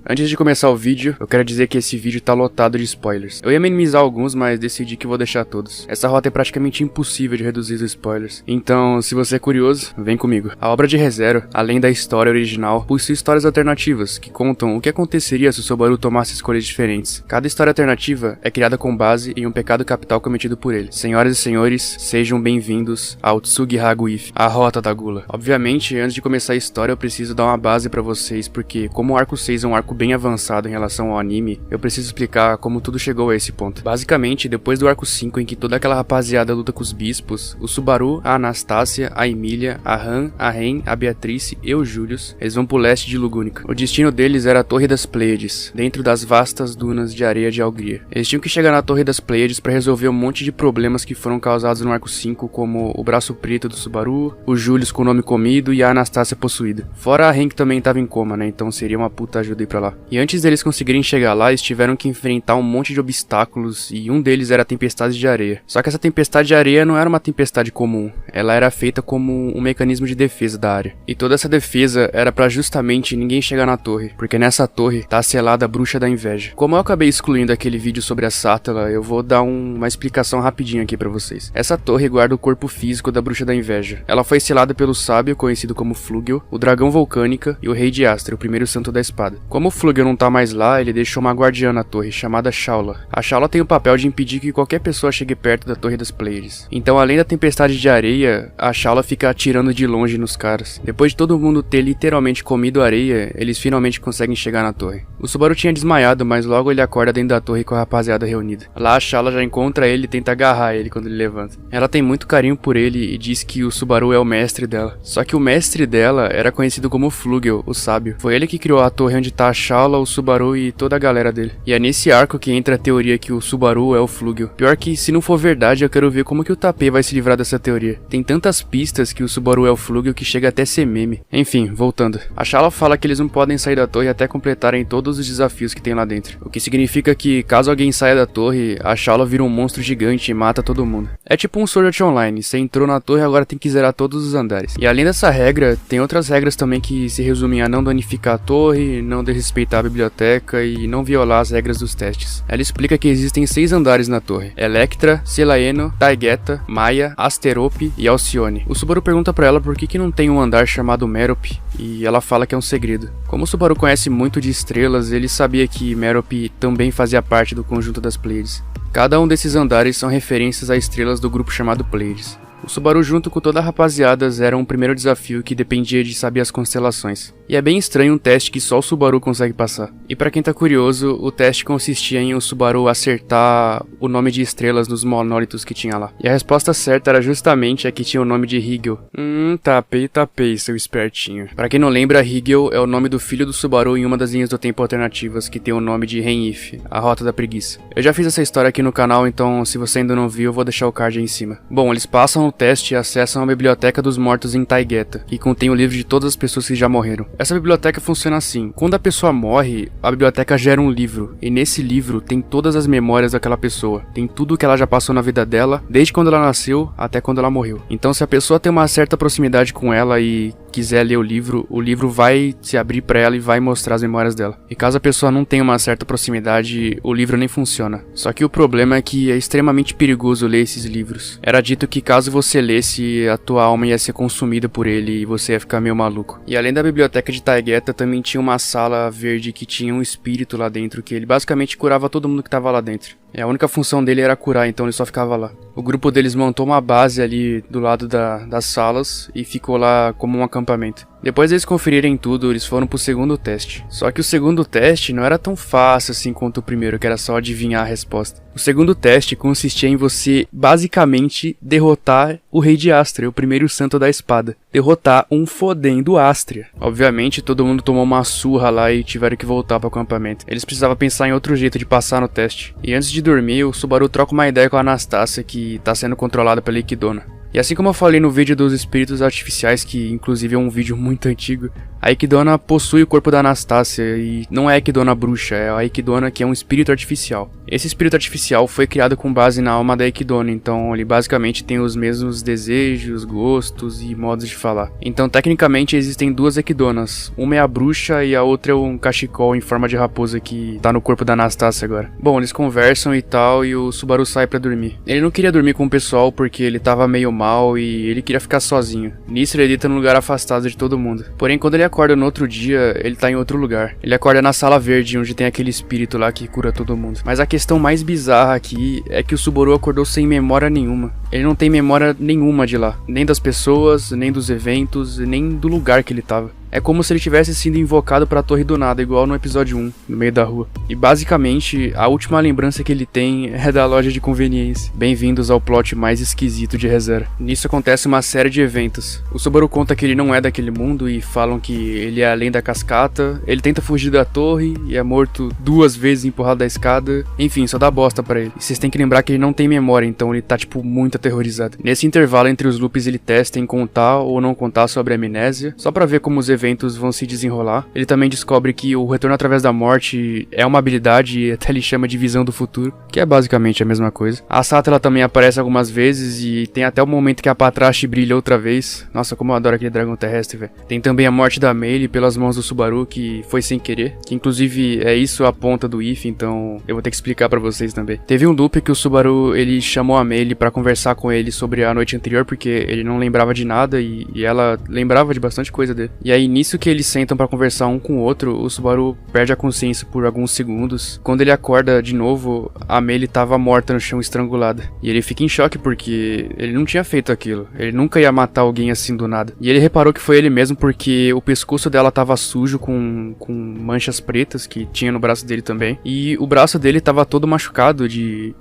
Antes de começar o vídeo, eu quero dizer que esse vídeo tá lotado de spoilers. Eu ia minimizar alguns, mas decidi que vou deixar todos. Essa rota é praticamente impossível de reduzir os spoilers. Então, se você é curioso, vem comigo. A obra de ReZero, além da história original, possui histórias alternativas, que contam o que aconteceria se o Subaru tomasse escolhas diferentes. Cada história alternativa é criada com base em um pecado capital cometido por ele. Senhoras e senhores, sejam bem-vindos ao Tsugi Haguif, a Rota da Gula. Obviamente, antes de começar a história, eu preciso dar uma base pra vocês, porque como o arco 6 é um arco bem avançado em relação ao anime, eu preciso explicar como tudo chegou a esse ponto. Basicamente, depois do arco 5, em que toda aquela rapaziada luta com os bispos, o Subaru, a Anastácia, a Emília, a Han, a Ren, a Beatrice e o Julius, eles vão pro leste de Lugúnica. O destino deles era a Torre das Pleiades, dentro das vastas dunas de areia de Algria. Eles tinham que chegar na Torre das Pleiades para resolver um monte de problemas que foram causados no arco 5, como o braço preto do Subaru, o Julius com o nome comido e a Anastácia possuída. Fora a Ren, que também tava em coma, né, então seria uma puta ajuda ir pra lá. E antes deles conseguirem chegar lá, eles tiveram que enfrentar um monte de obstáculos, e um deles era a tempestade de areia. Só que essa tempestade de areia não era uma tempestade comum, ela era feita como um mecanismo de defesa da área. E toda essa defesa era pra justamente ninguém chegar na torre, porque nessa torre tá selada a Bruxa da Inveja. Como eu acabei excluindo aquele vídeo sobre a Sátala, eu vou dar uma explicação rapidinha aqui pra vocês. Essa torre guarda o corpo físico da Bruxa da Inveja. Ela foi selada pelo sábio, conhecido como Flugel, o dragão Vulcânica e o rei de Astra, o primeiro santo da espada. Como o Flugel não tá mais lá, ele deixou uma guardiã na torre, chamada Shaula. A Shaula tem o papel de impedir que qualquer pessoa chegue perto da Torre das Pleiades. Então, além da tempestade de areia, a Shaula fica atirando de longe nos caras. Depois de todo mundo ter literalmente comido areia, eles finalmente conseguem chegar na torre. O Subaru tinha desmaiado, mas logo ele acorda dentro da torre com a rapaziada reunida. Lá a Shaula já encontra ele e tenta agarrar ele quando ele levanta. Ela tem muito carinho por ele e diz que o Subaru é o mestre dela. Só que o mestre dela era conhecido como Flugel, o sábio. Foi ele que criou a torre onde tá a Shaula, o Subaru e toda a galera dele. E é nesse arco que entra a teoria que o Subaru é o Flugel. Pior que, se não for verdade, eu quero ver como que o Tapei vai se livrar dessa teoria. Tem tantas pistas que o Subaru é o Flugel que chega até ser meme. Enfim, voltando. A Shaula fala que eles não podem sair da torre até completarem todos os desafios que tem lá dentro. O que significa que, caso alguém saia da torre, a Shaula vira um monstro gigante e mata todo mundo. É tipo um Sword Art Online. Você entrou na torre, agora tem que zerar todos os andares. E além dessa regra, tem outras regras também que se resumem a não danificar a torre, não desrespeitar a biblioteca e não violar as regras dos testes. Ela explica que existem 6 andares na torre: Electra, Selaeno, Taigeta, Maia, Asterope e Alcione. O Subaru pergunta pra ela por que não tem um andar chamado Merope, e ela fala que é um segredo. Como o Subaru conhece muito de estrelas, ele sabia que Merope também fazia parte do conjunto das Pleiades. Cada um desses andares são referências a estrelas do grupo chamado Pleiades. O Subaru, junto com toda a rapaziada, era um primeiro desafio que dependia de saber as constelações. E é bem estranho um teste que só o Subaru consegue passar. E pra quem tá curioso, o teste consistia em o Subaru acertar o nome de estrelas nos monólitos que tinha lá. E a resposta certa era justamente a que tinha o nome de Rigel. Tapei, seu espertinho. Pra quem não lembra, Rigel é o nome do filho do Subaru em uma das linhas do tempo alternativas, que tem o nome de Renif, a Rota da Preguiça. Eu já fiz essa história aqui no canal, então se você ainda não viu, eu vou deixar o card aí em cima. Bom, eles passam no teste e acessam a Biblioteca dos Mortos em Taigeta, que contém o livro de todas as pessoas que já morreram. Essa biblioteca funciona assim: quando a pessoa morre, a biblioteca gera um livro, e nesse livro tem todas as memórias daquela pessoa, tem tudo que ela já passou na vida dela, desde quando ela nasceu até quando ela morreu. Então, se a pessoa tem uma certa proximidade com ela e quiser ler o livro vai se abrir pra ela e vai mostrar as memórias dela. E caso a pessoa não tenha uma certa proximidade, o livro nem funciona. Só que o problema é que é extremamente perigoso ler esses livros. Era dito que caso você lesse, a tua alma ia ser consumida por ele e você ia ficar meio maluco. E além da biblioteca de Taigeta, também tinha uma sala verde que tinha um espírito lá dentro, que ele basicamente curava todo mundo que tava lá dentro. E a única função dele era curar, então ele só ficava lá. O grupo deles montou uma base ali do lado das salas e ficou lá como um acampamento. Depois deles conferirem tudo, eles foram pro segundo teste. Só que o segundo teste não era tão fácil assim quanto o primeiro, que era só adivinhar a resposta. O segundo teste consistia em você, basicamente, derrotar o rei de Astria, o primeiro santo da espada. Derrotar um fodendo Astria. Obviamente, todo mundo tomou uma surra lá e tiveram que voltar pro acampamento. Eles precisavam pensar em outro jeito de passar no teste. E antes de dormir, o Subaru troca uma ideia com a Anastácia, que tá sendo controlada pela Ikidona. E assim como eu falei no vídeo dos espíritos artificiais, que inclusive é um vídeo muito antigo, A Equidna possui o corpo da Anastácia e não é a Equidna bruxa, é a Equidna que é um espírito artificial. Esse espírito artificial foi criado com base na alma da Equidna, então ele basicamente tem os mesmos desejos, gostos e modos de falar. Então tecnicamente existem duas Equidnas, uma é a bruxa e a outra é um cachecol em forma de raposa que tá no corpo da Anastácia agora. Bom, eles conversam e tal e o Subaru sai pra dormir. Ele não queria dormir com o pessoal porque ele tava meio mal e ele queria ficar sozinho. Nisso ele deita num lugar afastado de todo mundo. Porém, quando ele acorda no outro dia, ele tá em outro lugar. Ele acorda na sala verde, onde tem aquele espírito lá que cura todo mundo. Mas a questão mais bizarra aqui é que o Subaru acordou sem memória nenhuma. Ele não tem memória nenhuma de lá. Nem das pessoas, nem dos eventos, nem do lugar que ele tava. É como se ele tivesse sido invocado pra Torre do Nada, igual no episódio 1, no meio da rua. E basicamente, a última lembrança que ele tem é da loja de conveniência. Bem-vindos ao plot mais esquisito de ReZero. Nisso acontece uma série de eventos. O Subaru conta que ele não é daquele mundo e falam que ele é além da cascata. Ele tenta fugir da torre e é morto 2 vezes empurrado da escada. Enfim, só dá bosta pra ele. E vocês têm que lembrar que ele não tem memória, então ele tá tipo muito aterrorizado. Nesse intervalo entre os loops ele testa em contar ou não contar sobre a amnésia, só pra ver como os eventos vão se desenrolar. Ele também descobre que o retorno através da morte é uma habilidade e até ele chama de visão do futuro, que é basicamente a mesma coisa. A Sata ela também aparece algumas vezes e tem até o momento que a Patrasche brilha outra vez. Nossa, como eu adoro aquele dragão terrestre, velho. Tem também a morte da Meili pelas mãos do Subaru, que foi sem querer, que inclusive é isso a ponta do if, então eu vou ter que explicar pra vocês também. Teve um loop que o Subaru ele chamou a Meili pra conversar com ele sobre a noite anterior, porque ele não lembrava de nada e ela lembrava de bastante coisa dele. E aí nisso que eles sentam pra conversar um com o outro, o Subaru perde a consciência por alguns segundos. Quando ele acorda de novo, a Meili tava morta no chão, estrangulada. E ele fica em choque porque ele não tinha feito aquilo. Ele nunca ia matar alguém assim do nada. E ele reparou que foi ele mesmo porque o pescoço dela tava sujo com manchas pretas que tinha no braço dele também. E o braço dele tava todo machucado de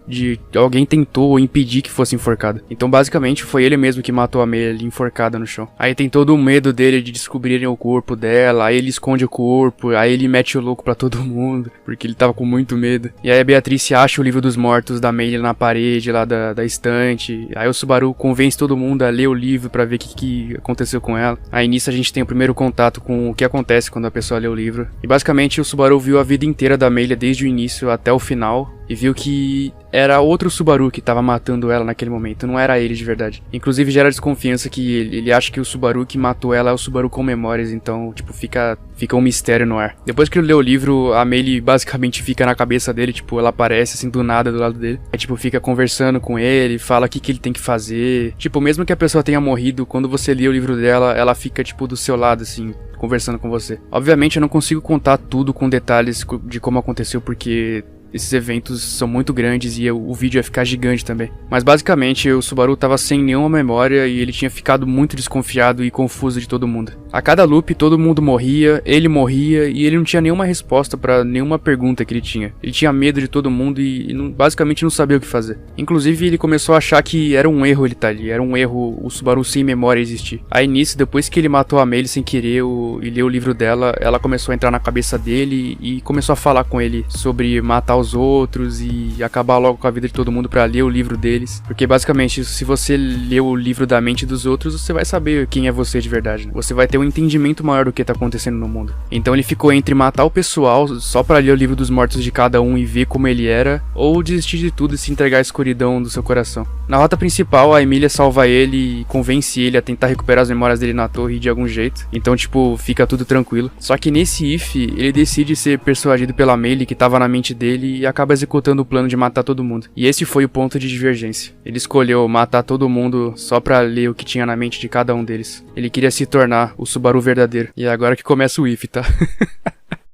alguém tentou impedir que fosse enforcado. Então basicamente foi ele mesmo que matou a Meili enforcada no chão. Aí tem todo o medo dele de descobrirem o corpo dela, aí ele esconde o corpo, aí ele mete o louco pra todo mundo, porque ele tava com muito medo. E aí a Beatrice acha o livro dos mortos da Meili na parede lá da estante. Aí o Subaru convence todo mundo a ler o livro pra ver o que aconteceu com ela. Aí nisso a gente tem o primeiro contato com o que acontece quando a pessoa lê o livro. E basicamente o Subaru viu a vida inteira da Meili desde o início até o final. E viu que era outro Subaru que tava matando ela naquele momento, não era ele de verdade. Inclusive gera desconfiança que ele acha que o Subaru que matou ela é o Subaru com memórias, então, tipo, fica um mistério no ar. Depois que ele lê o livro, a Meili basicamente fica na cabeça dele, tipo, ela aparece assim do nada do lado dele. Aí, tipo, fica conversando com ele, fala o que ele tem que fazer. Tipo, mesmo que a pessoa tenha morrido, quando você lê o livro dela, ela fica, tipo, do seu lado, assim, conversando com você. Obviamente eu não consigo contar tudo com detalhes de como aconteceu, porque esses eventos são muito grandes e o vídeo ia ficar gigante também. Mas basicamente o Subaru tava sem nenhuma memória e ele tinha ficado muito desconfiado e confuso de todo mundo. A cada loop todo mundo morria, ele morria e ele não tinha nenhuma resposta pra nenhuma pergunta que ele tinha. Ele tinha medo de todo mundo e basicamente não sabia o que fazer. Inclusive ele começou a achar que era um erro ele tá ali, era um erro o Subaru sem memória existir. Aí nisso, depois que ele matou a Meili sem querer e leu o livro dela, ela começou a entrar na cabeça dele e começou a falar com ele sobre matar os outros e acabar logo com a vida de todo mundo pra ler o livro deles. Porque basicamente, se você lê o livro da mente dos outros, você vai saber quem é você de verdade, né? Você vai ter um entendimento maior do que tá acontecendo no mundo. Então ele ficou entre matar o pessoal só pra ler o livro dos mortos de cada um e ver como ele era, ou desistir de tudo e se entregar à escuridão do seu coração. Na rota principal, a Emilia salva ele e convence ele a tentar recuperar as memórias dele na torre de algum jeito. Então, tipo, fica tudo tranquilo. Só que nesse if, ele decide ser persuadido pela Meili que tava na mente dele e acaba executando o plano de matar todo mundo. E esse foi o ponto de divergência. Ele escolheu matar todo mundo só pra ler o que tinha na mente de cada um deles. Ele queria se tornar o Subaru verdadeiro. E é agora que começa o if, tá?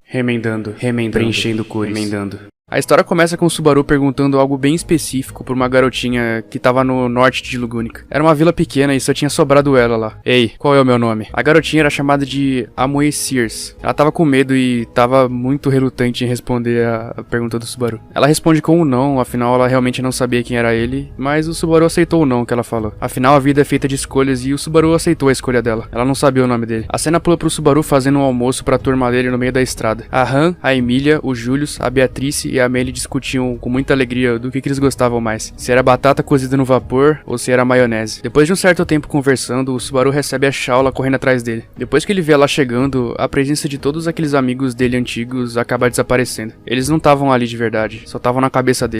remendando, preenchendo cores, remendando. A história começa com o Subaru perguntando algo bem específico por uma garotinha que tava no norte de Lugunic. Era uma vila pequena e só tinha sobrado ela lá. Ei, qual é o meu nome? A garotinha era chamada de Amoe Sears. Ela tava com medo e tava muito relutante em responder a pergunta do Subaru. Ela responde com um não, afinal ela realmente não sabia quem era ele, mas o Subaru aceitou o não que ela falou. Afinal a vida é feita de escolhas e o Subaru aceitou a escolha dela. Ela não sabia o nome dele. A cena pula pro Subaru fazendo um almoço pra turma dele no meio da estrada. A Han, a Emilia, o Julius, a Beatrice e a Manny discutiam com muita alegria do que eles gostavam mais, se era batata cozida no vapor ou se era maionese. Depois de um certo tempo conversando, o Subaru recebe a Shaula correndo atrás dele. Depois que ele vê ela chegando, a presença de todos aqueles amigos dele antigos acaba desaparecendo. Eles não estavam ali de verdade, só estavam na cabeça dele.